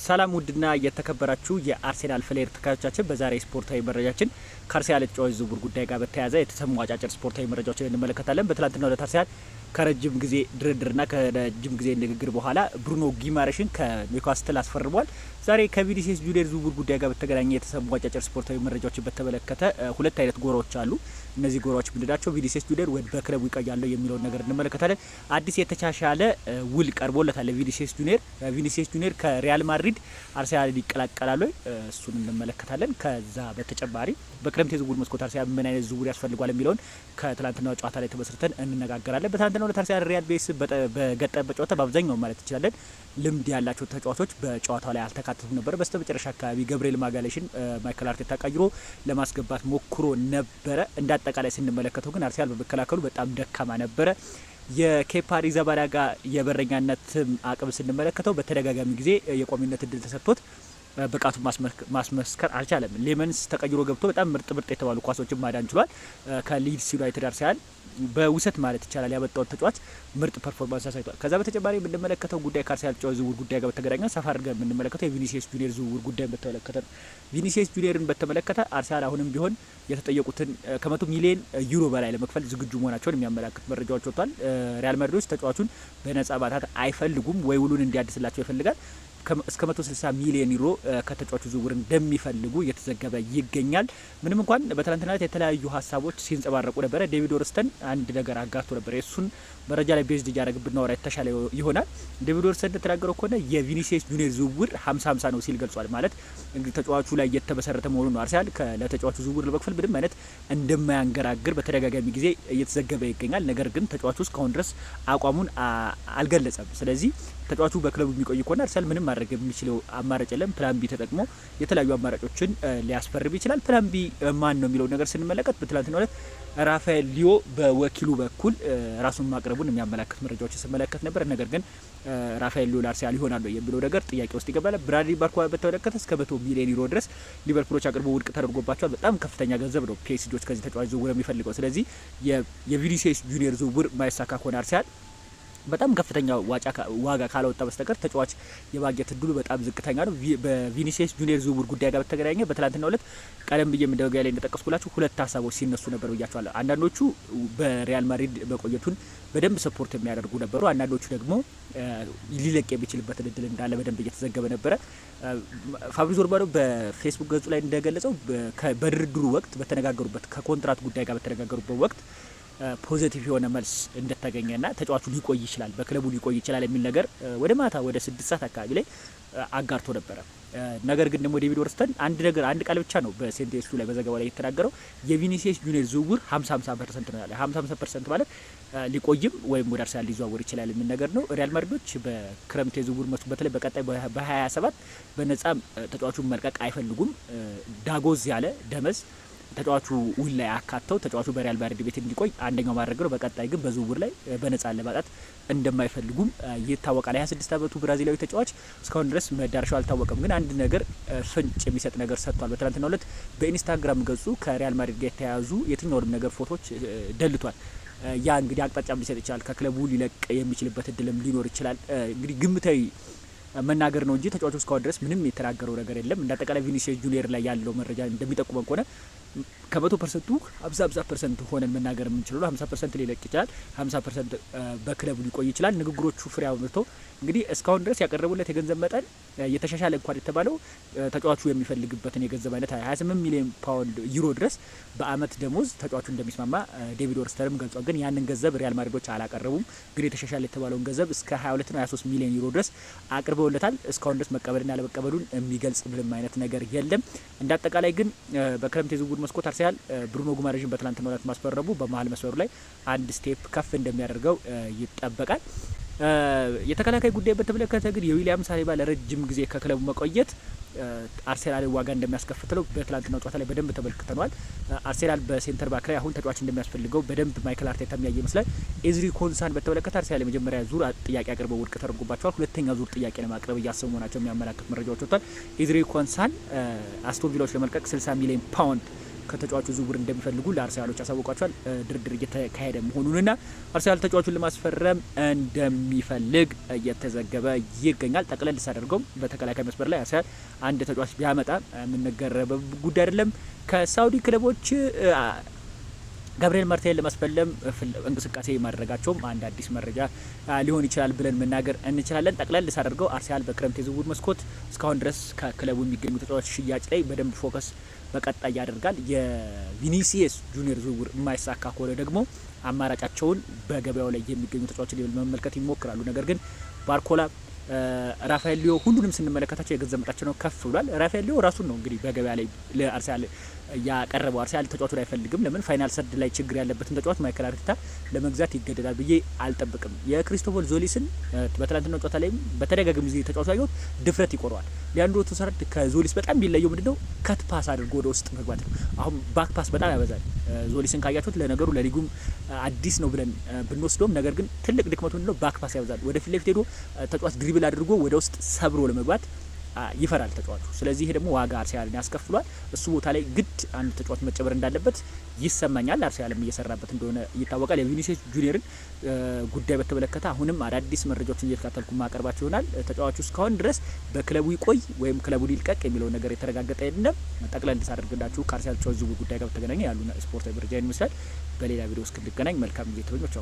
ሰላም ውድና የተከበራችሁ የአርሴናል ፍሌር ተከታታዮቻችን በዛሬ ስፖርታዊ መረጃችን ከአርሴናል ተጫዋች ዝውውር ጉዳይ ጋር በተያያዘ የተሰሙ አጫጭር ስፖርታዊ መረጃዎችን እንመለከታለን። በትላንትናው ዕለት አርሴናል ከረጅም ጊዜ ድርድርና ከረጅም ጊዜ ንግግር በኋላ ብሩኖ ጊማሬሽን ከኒውካስትል አስፈርሟል። ዛሬ ከቪኒሲየስ ጁኒየር ዝውውር ጉዳይ ጋር በተገናኘ የተሰሙ አጫጭር ስፖርታዊ መረጃዎችን በተመለከተ ሁለት አይነት ጎራዎች አሉ። እነዚህ ጎራዎች ምንድናቸው? ቪኒሲየስ ጁኒየር ወደ በክለቡ ይቆያል የሚለውን ነገር እንመለከታለን። አዲስ የተሻሻለ ውል ቀርቦለታል ቪኒሲየስ ጁኒየር። ቪኒሲየስ ጁኒየር ከሪያል ማድሪድ አርሴናል ይቀላቀላል፣ እሱን እንመለከታለን። ከዛ በተጨማሪ በክረምት የዝውውር መስኮት አርሴናል ምን አይነት ዝውውር ያስፈልጓል የሚለውን ከትላንትናው ጨዋታ ላይ ተመስርተን እንነጋገራለን። በትላንትናው ዕለት አርሴናል ሪያል ቤስ በገጠመበት ጨዋታ በአብዛኛው ማለት እንችላለን ልምድ ያላቸው ተጫዋቾች በጨዋታው ላይ አልተካተቱም ነበር። በስተመጨረሻ አካባቢ ገብርኤል ማጋሌሽን ማይክል አርቴታ ቀይሮ ለማስገባት ሞክሮ ነበረ። እንዳጠቃላይ ስንመለከተው ግን አርሴናል በመከላከሉ በጣም ደካማ ነበረ። የኬፓ አሪዛባላጋ የበረኛነት አቅም ስንመለከተው በተደጋጋሚ ጊዜ የቋሚነት እድል ተሰጥቶት ብቃቱን ማስመስከር አልቻለም። ሌመንስ ተቀይሮ ገብቶ በጣም ምርጥ የተባሉ ኳሶችን ማዳን ችሏል። ከሊድስ ዩናይትድ አርሴናል በውሰት ማለት ይቻላል ያመጣውን ተጫዋች ምርጥ ፐርፎርማንስ አሳይቷል። ከዛ በተጨማሪ የምንመለከተው ጉዳይ ከአርሴናል ተጫዋች ዝውውር ጉዳይ ጋር በተገናኘ ሰፋ አድርገን የምንመለከተው የቪኒሲየስ ጁኒየር ዝውውር ጉዳይ በተመለከተ ነው። ቪኒሲየስ ጁኒየርን በተመለከተ አርሴናል አሁንም ቢሆን የተጠየቁትን ከ100 ሚሊዮን ዩሮ በላይ ለመክፈል ዝግጁ መሆናቸውን የሚያመላክት መረጃዎች ወጥቷል። ሪያል ማድሪዶች ተጫዋቹን በነጻ ማጣት አይፈልጉም ወይ ውሉን እንዲያድስላቸው ይፈልጋል። እስከ 160 ሚሊዮን ዩሮ ከተጫዋቹ ዝውውር እንደሚፈልጉ እየተዘገበ ይገኛል። ምንም እንኳን በትናንትና ዕለት የተለያዩ ሀሳቦች ሲንጸባረቁ ነበረ። ዴቪድ ኦርንስተን አንድ ነገር አጋርቶ ነበር። የእሱን መረጃ ላይ ቤዝድ እያደረግን ብናወራ የተሻለ ይሆናል። ዴቪድ ኦርንስተን እንደተናገረው ከሆነ የቪኒሲየስ ጁኒየር ዝውውር 50-50 ነው ሲል ገልጿል። ማለት እንግዲህ ተጫዋቹ ላይ የተመሰረተ መሆኑ ነው። አርሴናል ለተጫዋቹ ዝውውር ለመክፈል ምንም አይነት እንደማያንገራግር በተደጋጋሚ ጊዜ እየተዘገበ ይገኛል። ነገር ግን ተጫዋቹ እስካሁን ድረስ አቋሙን አልገለጸም። ስለዚህ ተጫዋቹ በክለቡ የሚቆይ ከሆነ አርሴናል ምንም ማድረግ የሚችለው አማራጭ የለም። ፕላን ቢ ተጠቅሞ የተለያዩ አማራጮችን ሊያስፈርም ይችላል። ፕላን ቢ ማን ነው የሚለው ነገር ስንመለከት በትላንትናው ዕለት ራፋኤል ሊዮ በወኪሉ በኩል ራሱን ማቅረቡን የሚያመላክት መረጃዎችን ስመለከት ነበር። ነገር ግን ራፋኤል ሊዮ ለአርሴናል ይሆናል የሚለው ነገር ጥያቄ ውስጥ ይገባል። ብራድሊ ባርኮላ በተመለከተ እስከ 100 ሚሊዮን ዩሮ ድረስ ሊቨርፑሎች አቅርቦ ውድቅ ተደርጎባቸዋል። በጣም ከፍተኛ ገንዘብ ነው ፒኤስጂዎች ከዚህ ተጫዋች ዝውውር የሚፈልገው። ስለዚህ የቪኒሲየስ ጁኒየር ዝውውር ማይሳካ ከሆነ አርሴናል በጣም ከፍተኛ ዋጋ ካላወጣ በስተቀር ተጫዋች የማግኘት እድሉ በጣም ዝቅተኛ ነው። በቪኒሲየስ ጁኒየር ዝውውር ጉዳይ ጋር በተገናኘ በትላንትናው ዕለት ቀደም ብዬ መደወጊያ ላይ እንደጠቀስኩላችሁ ሁለት ሀሳቦች ሲነሱ ነበር ብያቸዋለሁ። አንዳንዶቹ በሪያል ማድሪድ መቆየቱን በደንብ ሰፖርት የሚያደርጉ ነበሩ። አንዳንዶቹ ደግሞ ሊለቅ የሚችልበትን እድል እንዳለ በደንብ እየተዘገበ ነበረ። ፋብሪዞ ሮማኖ በፌስቡክ ገጹ ላይ እንደገለጸው በድርድሩ ወቅት በተነጋገሩበት ከኮንትራት ጉዳይ ጋር በተነጋገሩበት ወቅት ፖዚቲቭ የሆነ መልስ እንደተገኘና ተጫዋቹ ሊቆይ ይችላል በክለቡ ሊቆይ ይችላል የሚል ነገር ወደ ማታ ወደ 6 ሰዓት አካባቢ ላይ አጋርቶ ነበረ። ነገር ግን ደግሞ ዴቪድ ኦርንስተን አንድ ቃል ብቻ ነው በሴንቴንሱ ላይ በዘገባው ላይ የተናገረው። የቪኒሲየስ ጁኒየር ዝውውር 50-50% ነው ያለ። 50-50% ማለት ሊቆይም ወይም ወደ አርሰናል ሊዘዋወር ይችላል የሚል ነገር ነው። ሪያል ማድሪዶች በክረምት የዝውውር መስኮት በተለይ በቀጣይ በ27 በነጻ ተጫዋቹን መልቀቅ አይፈልጉም። ዳጎዝ ያለ ደመዝ ተጫዋቹ ውል ላይ አካተው ተጫዋቹ በሪያል ማድሪድ ቤት እንዲቆይ አንደኛው ማድረግ ነው። በቀጣይ ግን በዝውውር ላይ በነጻ ለማጣት እንደማይፈልጉም ይታወቃል። 26 ዓመቱ ብራዚላዊ ተጫዋች እስካሁን ድረስ መዳረሻው አልታወቀም። ግን አንድ ነገር ፍንጭ የሚሰጥ ነገር ሰጥቷል። በትናንትናው ዕለት በኢንስታግራም ገጹ ከሪያል ማድሪድ ጋር የተያያዙ የትኛውንም ነገር ፎቶዎች ደልቷል። ያ እንግዲህ አቅጣጫ ሊሰጥ ይችላል። ከክለቡ ሊለቅ የሚችልበት እድልም ሊኖር ይችላል። እንግዲህ ግምታዊ መናገር ነው እንጂ ተጫዋቹ እስካሁን ድረስ ምንም የተናገረው ነገር የለም። እንዳጠቃላይ ቪኒሲየስ ጁኒየር ላይ ያለው መረጃ እንደሚጠቁመን ከሆነ ከ100% 50% ሆነን መናገር የምንችለው 50% ሊለቅ ይችላል፣ 50% በክለቡ ሊቆይ ይችላል። ንግግሮቹ ፍሬ አምርተው እንግዲህ እስካሁን ድረስ ያቀረቡለት የገንዘብ መጠን የተሻሻለ እንኳን የተባለው ተጫዋቹ የሚፈልግበትን የገንዘብ አይነት 28 ሚሊዮን ፓውንድ ዩሮ ድረስ በአመት ደሞዝ ተጫዋቹ እንደሚስማማ ዴቪድ ኦርንስተንም ገልጿል። ግን ያንን ገንዘብ ሪያል ማድሪዶች አላቀረቡም። ግን የተሻሻለ የተባለውን ገንዘብ እስከ 22-23 ሚሊዮን ዩሮ ድረስ አቅርበውለታል። እስካሁን ድረስ መቀበልና ያለመቀበሉን የሚገልጽ ምንም አይነት ነገር የለም። እንዳጠቃላይ ግን በክረምት የዝውውር መስኮት አርሴናል ብሩኖ ጊማሬሽን በትላንትናው ዕለት ማስፈረሙ በመሀል መስመሩ ላይ አንድ ስቴፕ ከፍ እንደሚያደርገው ይጠበቃል። የተከላካይ ጉዳይ በተመለከተ ግን የዊሊያም ሳሊባ ለረጅም ጊዜ ከክለቡ መቆየት አርሴናል ዋጋ እንደሚያስከፍለው በትላንትናው ጨዋታ ላይ በደንብ ተመልክተናል። አርሴናል በሴንተር ባክ ላይ አሁን ተጫዋች እንደሚያስፈልገው በደንብ ማይክል አርቴታ የሚያየ ይመስላል። ኤዝሪ ኮንሳን በተመለከተ አርሴናል የመጀመሪያ ዙር ጥያቄ አቅርበው ውድቅ ተደርጎባቸዋል። ሁለተኛ ዙር ጥያቄ ለማቅረብ እያሰሙ ናቸው የሚያመላክት መረጃዎች ወጥቷል። ኤዝሪ ኮንሳን አስቶን ቪላዎች ለመልቀቅ 60 ሚሊዮን ፓውንድ ከተጫዋቹ ዝውውር እንደሚፈልጉ ለአርሰናሎች ያሳውቋቸዋል። ድርድር እየተካሄደ መሆኑንና አርሰናል ተጫዋቹን ለማስፈረም እንደሚፈልግ እየተዘገበ ይገኛል። ጠቅለል ሳደርገው በተከላካይ መስመር ላይ አርሰናል አንድ ተጫዋች ቢያመጣ የምንገረበው ጉዳይ አይደለም። ከሳውዲ ክለቦች ጋብሪኤል ማርቲኔሊን ለማስፈለም እንቅስቃሴ ማድረጋቸውም አንድ አዲስ መረጃ ሊሆን ይችላል ብለን መናገር እንችላለን። ጠቅለል ሳደርገው አርሰናል በክረምት የዝውውር መስኮት እስካሁን ድረስ ከክለቡ የሚገኙ ተጫዋች ሽያጭ ላይ በደንብ ፎከስ በቀጣይ ያደርጋል። የቪኒሲየስ ጁኒየር ዝውውር የማይሳካ ከሆነ ደግሞ አማራጫቸውን በገበያው ላይ የሚገኙ ተጫዋቾችን ለመመልከት ይሞክራሉ። ነገር ግን ባርኮላ፣ ራፋኤል ሊዮ ሁሉንም ስንመለከታቸው የገንዘብ መጠናቸው ከፍ ብሏል። ራፋኤል ሊዮ ራሱን ነው እንግዲህ በገበያ ላይ ለአርሰናል ያቀረበው። አርሰናል ተጫዋቹን አይፈልግም። ለምን? ፋይናል ሰርድ ላይ ችግር ያለበትን ተጫዋች ማይከል አርቴታ ለመግዛት ይገደዳል ብዬ አልጠብቅም። የክሪስቶፈር ዞሊስን በትላንትናው ጨዋታ ላይ በተደጋጋሚ ጊዜ ተጫዋቹ ያየሁት ድፍረት ይቆረዋል። ሊያንድሮ ትሮሳርድ ከዞሊስ በጣም ቢለየው ምንድነው ከት ፓስ አድርጎ ወደ ውስጥ መግባት ነው። አሁን ባክ ፓስ በጣም ያበዛል። ዞሊስን ካያችሁት ለነገሩ ለሊጉም አዲስ ነው ብለን ብንወስደውም ነገር ግን ትልቅ ድክመቱ ምንድነው ባክ ፓስ ያበዛል። ወደፊት ለፊት ሄዶ ተጫዋች ድሪብል አድርጎ ወደ ውስጥ ሰብሮ ለመግባት ይፈራል ተጫዋቹ። ስለዚህ ይሄ ደግሞ ዋጋ አርሰናልን ያስከፍሏል። እሱ ቦታ ላይ ግድ አንድ ተጫዋች መጨመር እንዳለበት ይሰማኛል። አርሰናልም እየሰራበት እንደሆነ ይታወቃል። የቪኒሲየስ ጁኒየርን ጉዳይ በተመለከተ አሁንም አዳዲስ መረጃዎችን እየተካተልኩ ማቀርባቸው ይሆናል። ተጫዋቹ እስካሁን ድረስ በክለቡ ይቆይ ወይም ክለቡን ይልቀቅ የሚለው ነገር የተረጋገጠ የለም። ጠቅለል ሳደርግላችሁ ከአርሰናል ዝውውር ጉዳይ ጋር በተገናኘ ያሉ ስፖርታዊ መረጃ ይመስላል። በሌላ ቪዲዮ እስክንገናኝ መልካም ጊዜ ተመኞች።